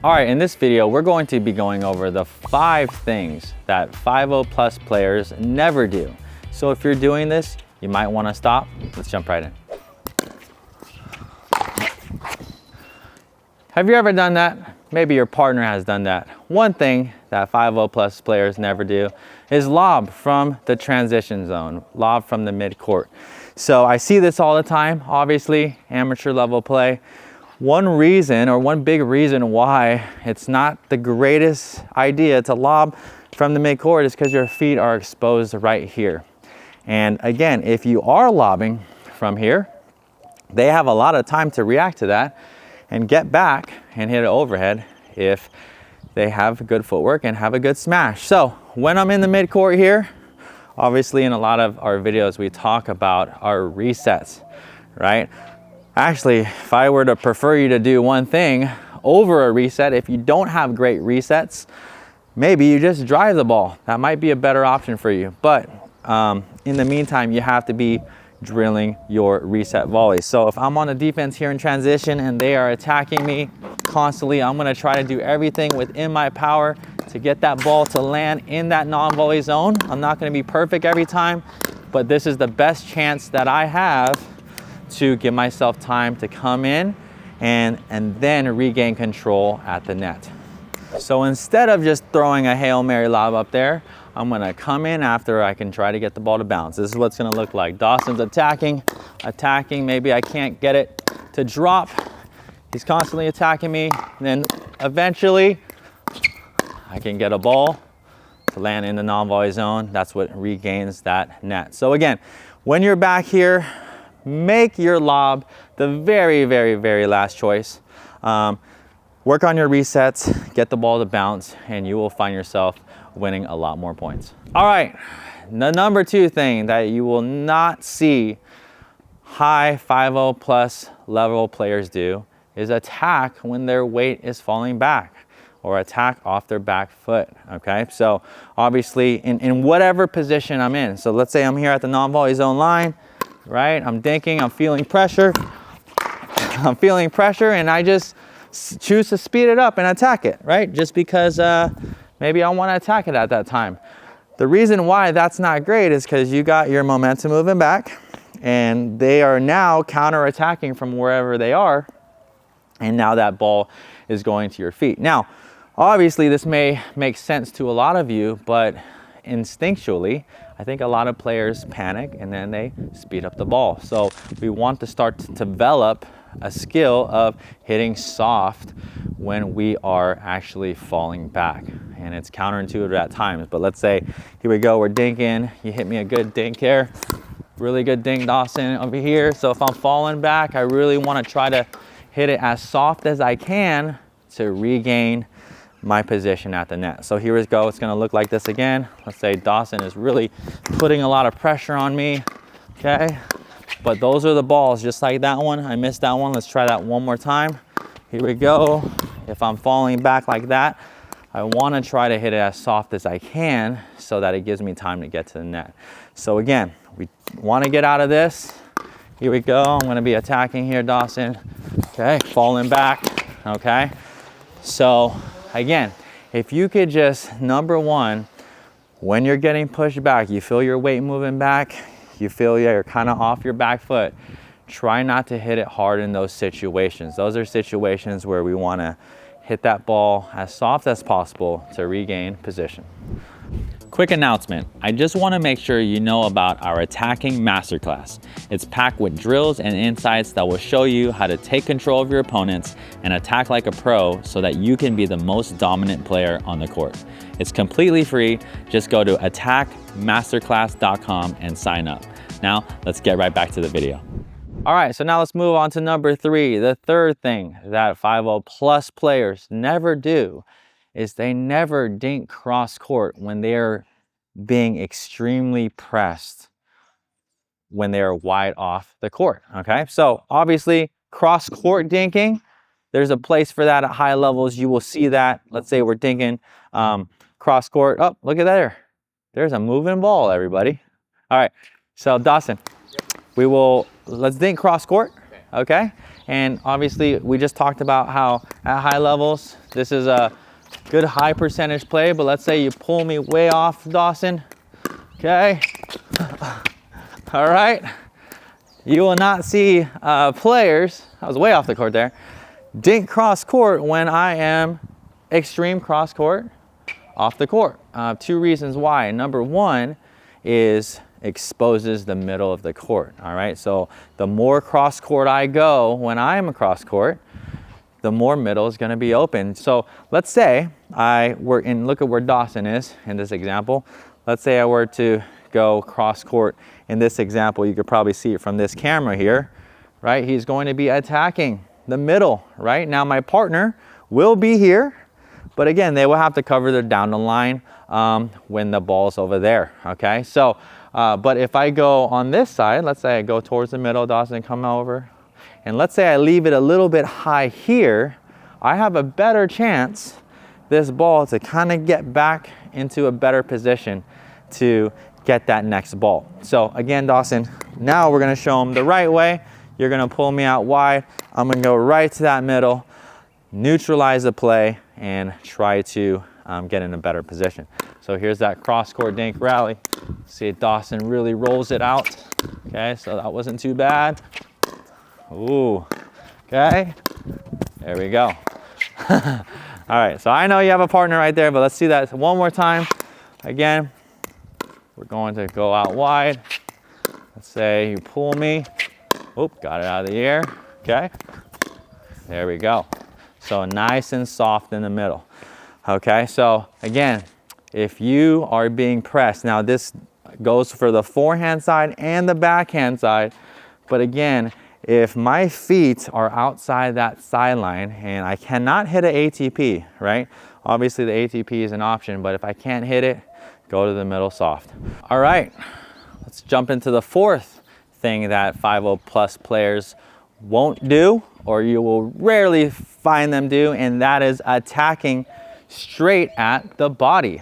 All right, in this video, we're going to be going over the 5 things that 5-0 plus players never do. So if you're doing this, you might want to stop. Let's jump right in. Have you ever done that? Maybe your partner has done that. One thing that 5-0 plus players never do is lob from the transition zone, lob from the mid-court. So I see this all the time, obviously, amateur level play. One reason, or one big reason why it's not the greatest idea to lob from the mid-court is because your feet are exposed right here. And again, if you are lobbing from here, they have a lot of time to react to that and get back and hit it overhead if they have good footwork and have a good smash. So when I'm in the mid-court here, obviously in a lot of our videos, we talk about our resets, right? Actually, if I were to prefer you to do one thing over a reset, if you don't have great resets, maybe you just drive the ball. That might be a better option for you. But in the meantime, you have to be drilling your reset volleys. So if I'm on the defense here in transition and they are attacking me constantly, I'm gonna try to do everything within my power to get that ball to land in that non-volley zone. I'm not gonna be perfect every time, but this is the best chance that I have to give myself time to come in and then regain control at the net. So instead of just throwing a Hail Mary lob up there, I'm gonna come in after I can try to get the ball to bounce. This is what's gonna look like. Dawson's attacking, maybe I can't get it to drop. He's constantly attacking me. And then eventually, I can get a ball to land in the non-volley zone. That's what regains that net. So again, when you're back here, make your lob the very, very, very last choice. Work on your resets, get the ball to bounce, and you will find yourself winning a lot more points. All right, the number 2 thing that you will not see high 5-0 plus level players do is attack when their weight is falling back or attack off their back foot, okay? So obviously in whatever position I'm in. So let's say I'm here at the non-volley zone line, right? I'm dinking, I'm feeling pressure. I'm feeling pressure and I just choose to speed it up and attack it, right? Just because maybe I want to attack it at that time. The reason why that's not great is because you got your momentum moving back and they are now counter-attacking from wherever they are, and now that ball is going to your feet. Now, obviously this may make sense to a lot of you, but instinctually, I think a lot of players panic and then they speed up the ball. So we want to start to develop a skill of hitting soft when we are actually falling back. And it's counterintuitive at times, but let's say, here we go, we're dinking, you hit me a good dink here, really good dink, Dawson, over here. So if I'm falling back, I really want to try to hit it as soft as I can to regain my position at the net. So here we go, it's gonna look like this again. Let's say Dawson is really putting a lot of pressure on me, okay? But those are the balls, just like that one. I missed that one. Let's try that one more time. Here we go. If I'm falling back like that, I want to try to hit it as soft as I can so that it gives me time to get to the net. So again, we want to get out of this. Here we go. I'm going to be attacking here, Dawson. Okay, falling back. Okay. So again, if you could just, number 1, when you're getting pushed back, you feel your weight moving back, you feel you're kind of off your back foot, try not to hit it hard in those situations. Those are situations where we want to hit that ball as soft as possible to regain position. Quick announcement, I just want to make sure you know about our attacking masterclass. It's packed with drills and insights that will show you how to take control of your opponents and attack like a pro so that you can be the most dominant player on the court. It's completely free. Just go to attackmasterclass.com and sign up. Now, let's get right back to the video. All right, so now let's move on to number 3. The third thing that 5-0 plus players never do is they never dink cross court when they're being extremely pressed when they are wide off the court, okay? So obviously cross court dinking, there's a place for that at high levels. You will see that. Let's say we're dinking cross court. Oh, look at that there. There's a moving ball, everybody. All right, so Dawson, let's dink cross court, okay? And obviously we just talked about how at high levels, this is a good high percentage play, but let's say you pull me way off, Dawson, okay? All right, you will not see players, I was way off the court there, dink cross court when I am extreme cross court off the court. Two reasons why. Number one is exposes the middle of the court, all right? So the more cross court I go when I'm across court, the more middle is gonna be open. So let's say look at where Dawson is in this example. Let's say I were to go cross court in this example, you could probably see it from this camera here, right? He's going to be attacking the middle, right? Now my partner will be here, but again, they will have to cover their down the line when the ball's over there, okay? So, but if I go on this side, let's say I go towards the middle, Dawson come over, and let's say I leave it a little bit high here, I have a better chance this ball to kind of get back into a better position to get that next ball. So again, Dawson, now we're gonna show him the right way. You're gonna pull me out wide. I'm gonna go right to that middle, neutralize the play, and try to get in a better position. So here's that cross-court dink rally. See, Dawson really rolls it out. Okay, so that wasn't too bad. Ooh, okay, there we go. All right, so I know you have a partner right there, but let's see that one more time. Again, we're going to go out wide. Let's say you pull me. Oop, got it out of the air, okay. There we go. So nice and soft in the middle. Okay, so again, if you are being pressed, now this goes for the forehand side and the backhand side, but again, if my feet are outside that sideline and I cannot hit an ATP, right? Obviously the ATP is an option, but if I can't hit it, go to the middle soft. All right, let's jump into the fourth thing that 5-0 plus players won't do, or you will rarely find them do, and that is attacking straight at the body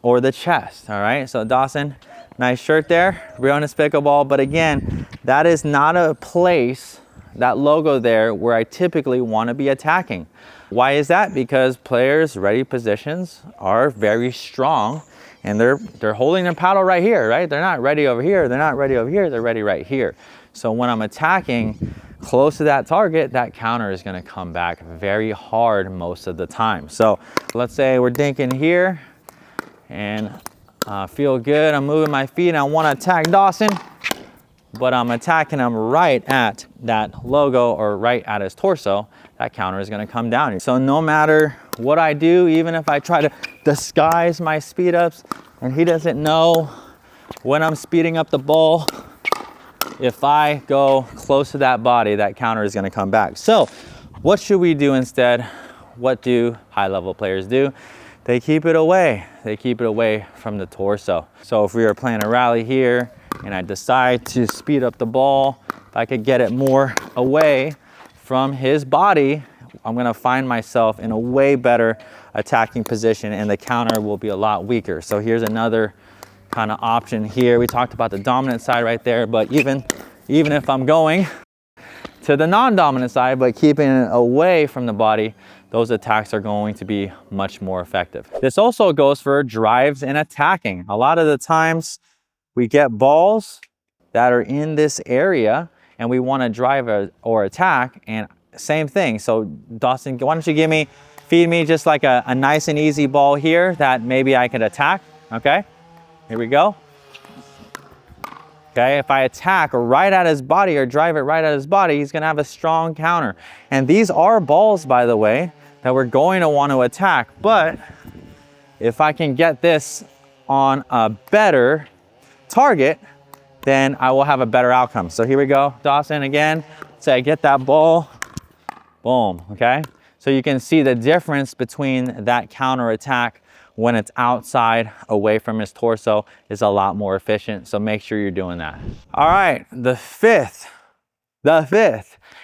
or the chest, all right? So Dawson, nice shirt there, Briones Pickleball, but again, that is not a place, that logo there, where I typically want to be attacking. Why is that? Because players' ready positions are very strong, and they're holding their paddle right here, right? They're not ready over here, they're not ready over here, they're ready right here. So when I'm attacking close to that target, that counter is gonna come back very hard most of the time. So let's say we're dinking here, and feel good, I'm moving my feet, and I wanna attack Dawson, but I'm attacking him right at that logo or right at his torso, that counter is gonna come down. So no matter what I do, even if I try to disguise my speed ups and he doesn't know when I'm speeding up the ball, if I go close to that body, that counter is gonna come back. So what should we do instead? What do high level players do? They keep it away. They keep it away from the torso. So if we were playing a rally here and I decide to speed up the ball, if I could get it more away from his body, I'm gonna find myself in a way better attacking position, and the counter will be a lot weaker. So here's another kind of option here. We talked about the dominant side right there, but even if I'm going to the non-dominant side, but keeping it away from the body, those attacks are going to be much more effective. This also goes for drives and attacking. A lot of the times we get balls that are in this area and we want to drive or attack, and same thing. So Dawson, why don't you feed me just like a nice and easy ball here that maybe I could attack, okay? Here we go. Okay, if I attack right at his body or drive it right at his body, he's gonna have a strong counter. And these are balls, by the way, that we're going to want to attack, but if I can get this on a better target, then I will have a better outcome. So here we go, Dawson again. Say I get that ball, boom, okay? So you can see the difference between that counter attack when it's outside away from his torso is a lot more efficient. So make sure you're doing that. All right, the fifth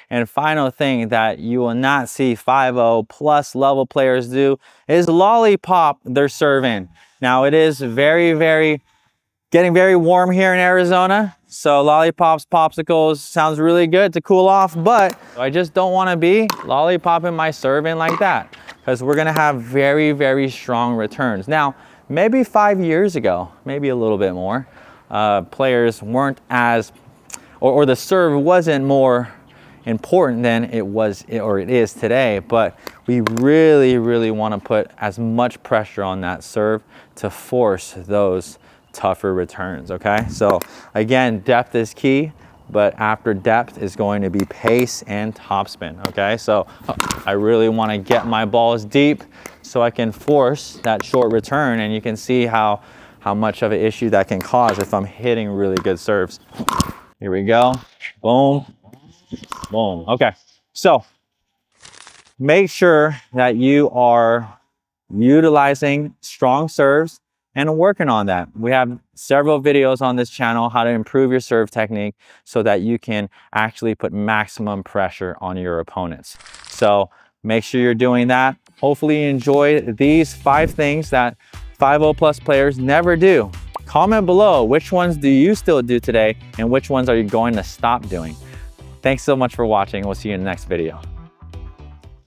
and final thing that you will not see 5-0 plus level players do is lollipop their serve in. Now it is getting very warm here in Arizona. So lollipops, popsicles sounds really good to cool off, but I just don't want to be lollipopping my serve in like that, because we're going to have very, very strong returns. Now, maybe 5 years ago, maybe a little bit more, players weren't as, or the serve wasn't more important than it was or it is today, but we really, really want to put as much pressure on that serve to force those tougher returns, okay? So again, depth is key, but after depth is going to be pace and topspin, okay? So I really want to get my balls deep so I can force that short return, and you can see how much of an issue that can cause if I'm hitting really good serves. Here we go, boom, boom. Okay, so make sure that you are utilizing strong serves and working on that. We have several videos on this channel how to improve your serve technique so that you can actually put maximum pressure on your opponents. So make sure you're doing that. Hopefully you enjoy these 5 things that 5-0 plus players never do. Comment below which ones do you still do today and which ones are you going to stop doing. Thanks so much for watching. We'll see you in the next video.